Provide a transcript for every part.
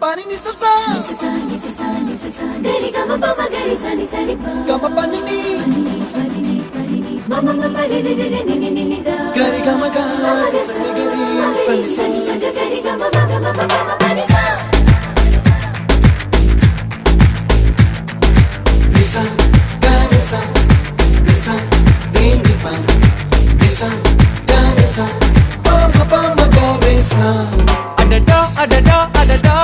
pani ni sa sa gari gama pa ma gari sa ni sa ri pa gama pani ni mama mama re re re ni ni ni da gari gama ga sa ni gari sa ni sa gari gama ma gama ma pani sa nisa gari sa nisa re ni pa nisa gari sa pa ma gari sa அடடா அடடா அடடா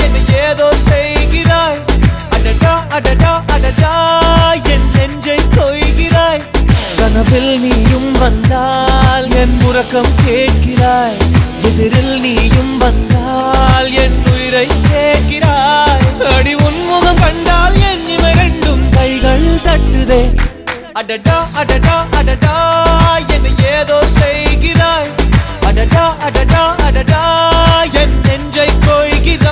என்ன ஏதோ செய்கிறாய் அடடா அடடா அடடா என் நெஞ்சை கொய்கிறாய் கனவில் நீயும் வந்தால் என் உறக்கம் கேட்கிறாய் எதிரில் நீயும் வந்தால் என் உயிரை கேட்கிறாய் அடி உன்முகம் கண்டால் என் இமை ரெண்டும் கைகள் தட்டுதே அடடா அடடா அடடா என்ன ஏதோ செய்கிறாய் அடடா அடடா அடடா என் நெஞ்சை கொய்கிறாய்